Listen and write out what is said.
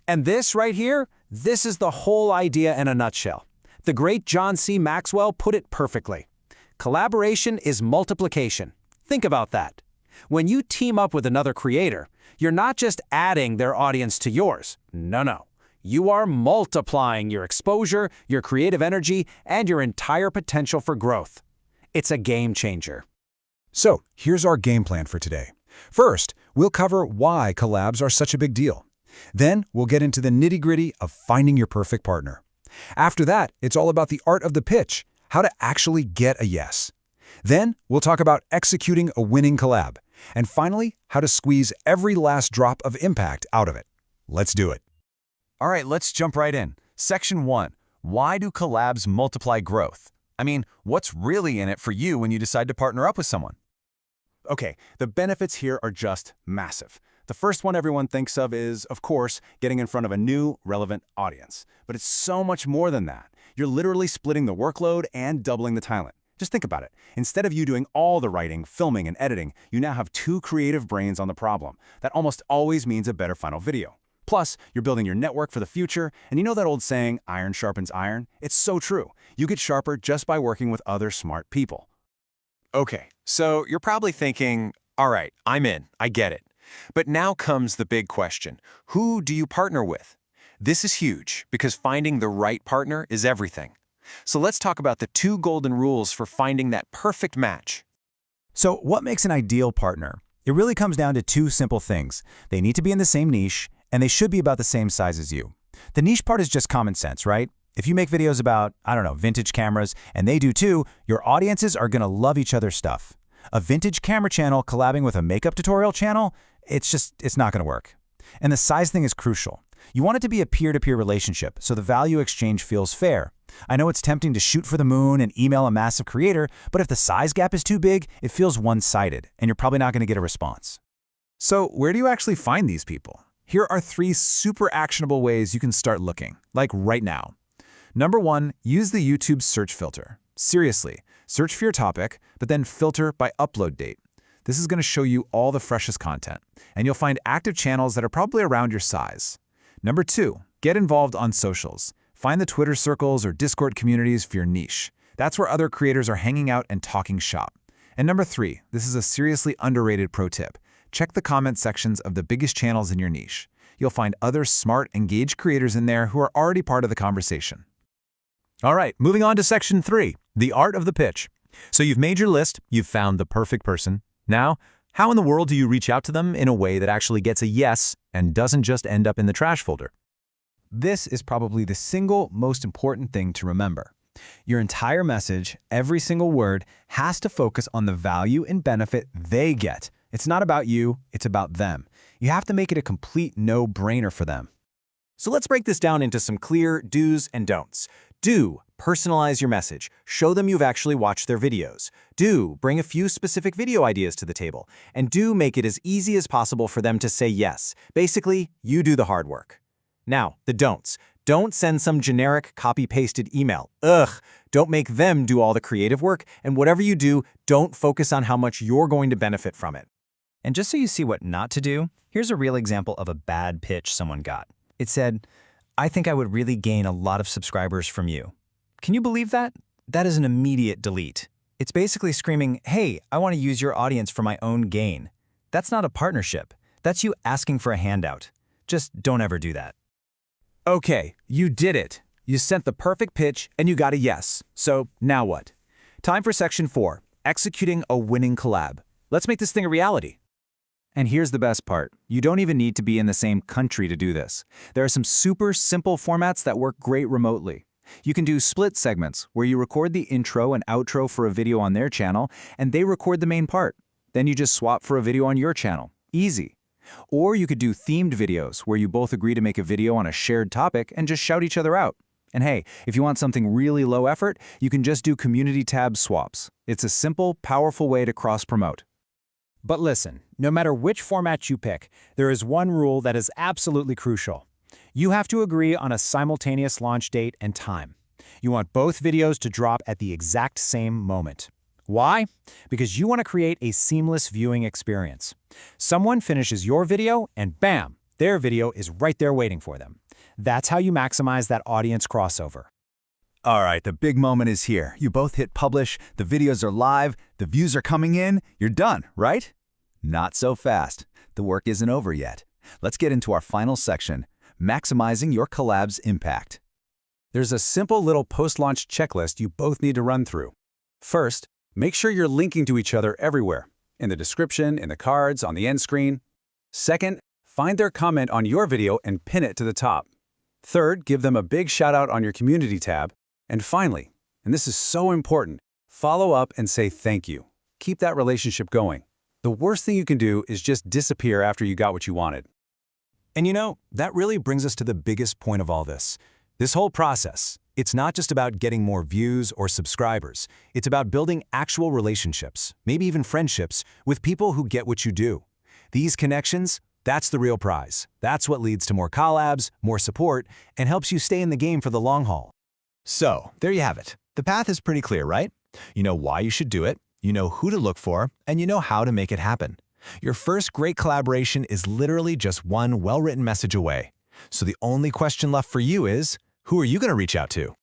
And this right here, this is the whole idea in a nutshell. The great John C. Maxwell put it perfectly. Collaboration is multiplication. Think about that. When you team up with another creator, you're not just adding their audience to yours. No. You are multiplying your exposure, your creative energy, and your entire potential for growth. It's a game changer. So, here's our game plan for today. First, we'll cover why collabs are such a big deal. Then, we'll get into the nitty-gritty of finding your perfect partner. After that, it's all about the art of the pitch, how to actually get a yes. Then, we'll talk about executing a winning collab. And finally, how to squeeze every last drop of impact out of it. Let's do it. All right, let's jump right in. Section 1. Why do collabs multiply growth? I mean, what's really in it for you when you decide to partner up with someone? Okay, the benefits here are just massive. The first one everyone thinks of is, of course, getting in front of a new, relevant audience. But it's so much more than that. You're literally splitting the workload and doubling the talent. Just think about it. Instead of you doing all the writing, filming, and editing, you now have two creative brains on the problem. That almost always means a better final video. Plus, you're building your network for the future, and you know that old saying, iron sharpens iron? It's so true. You get sharper just by working with other smart people. Okay, so you're probably thinking, all right, I'm in, I get it. But now comes the big question. Who do you partner with? This is huge, because finding the right partner is everything. So let's talk about the 2 golden rules for finding that perfect match. So what makes an ideal partner? It really comes down to 2 simple things. They need to be in the same niche, and they should be about the same size as you. The niche part is just common sense, right? If you make videos about, vintage cameras, and they do too, your audiences are gonna love each other's stuff. A vintage camera channel collabing with a makeup tutorial channel, it's not gonna work. And the size thing is crucial. You want it to be a peer-to-peer relationship, so the value exchange feels fair. I know it's tempting to shoot for the moon and email a massive creator, but if the size gap is too big, it feels one-sided, and you're probably not gonna get a response. So, where do you actually find these people? Here are 3 super actionable ways you can start looking, like right now. Number 1, use the YouTube search filter. Seriously, search for your topic, but then filter by upload date. This is going to show you all the freshest content, and you'll find active channels that are probably around your size. Number 2, get involved on socials. Find the Twitter circles or Discord communities for your niche. That's where other creators are hanging out and talking shop. And number 3, this is a seriously underrated pro tip. Check the comment sections of the biggest channels in your niche. You'll find other smart, engaged creators in there who are already part of the conversation. All right, moving on to section 3, the art of the pitch. So you've made your list, you've found the perfect person. Now, how in the world do you reach out to them in a way that actually gets a yes and doesn't just end up in the trash folder? This is probably the single most important thing to remember. Your entire message, every single word, has to focus on the value and benefit they get. It's not about you, it's about them. You have to make it a complete no-brainer for them. So let's break this down into some clear do's and don'ts. Do, personalize your message. Show them you've actually watched their videos. Do, bring a few specific video ideas to the table. And do make it as easy as possible for them to say yes. Basically, you do the hard work. Now, the don'ts. Don't send some generic copy-pasted email. Ugh! Don't make them do all the creative work, and whatever you do, don't focus on how much you're going to benefit from it. And just so you see what not to do, here's a real example of a bad pitch someone got. It said, "I think I would really gain a lot of subscribers from you." Can you believe that? That is an immediate delete. It's basically screaming, "Hey, I want to use your audience for my own gain." That's not a partnership. That's you asking for a handout. Just don't ever do that. Okay, you did it. You sent the perfect pitch and you got a yes. So now what? Time for section 4, executing a winning collab. Let's make this thing a reality. And here's the best part. You don't even need to be in the same country to do this. There are some super simple formats that work great remotely. You can do split segments, where you record the intro and outro for a video on their channel, and they record the main part. Then you just swap for a video on your channel. Easy. Or you could do themed videos, where you both agree to make a video on a shared topic and just shout each other out. And hey, if you want something really low effort, you can just do community tab swaps. It's a simple, powerful way to cross-promote. But listen, no matter which format you pick, there is one rule that is absolutely crucial. You have to agree on a simultaneous launch date and time. You want both videos to drop at the exact same moment. Why? Because you want to create a seamless viewing experience. Someone finishes your video and bam, Their video is right there waiting for them. That's how you maximize that audience crossover. All right, the big moment is here. You both hit publish, the videos are live, the views are coming in, you're done, right? Not so fast. The work isn't over yet. Let's get into our final section, maximizing your collab's impact. There's a simple little post-launch checklist you both need to run through. First, make sure you're linking to each other everywhere, in the description, in the cards, on the end screen. Second, find their comment on your video and pin it to the top. Third, give them a big shout out on your community tab. And finally, and this is so important, follow up and say thank you. Keep that relationship going. The worst thing you can do is just disappear after you got what you wanted. And you know, that really brings us to the biggest point of all this. This whole process, it's not just about getting more views or subscribers. It's about building actual relationships, maybe even friendships, with people who get what you do. These connections, that's the real prize. That's what leads to more collabs, more support, and helps you stay in the game for the long haul. So, there you have it. The path is pretty clear, right? You know why you should do it, you know who to look for, and you know how to make it happen. Your first great collaboration is literally just one well-written message away. So the only question left for you is, who are you going to reach out to?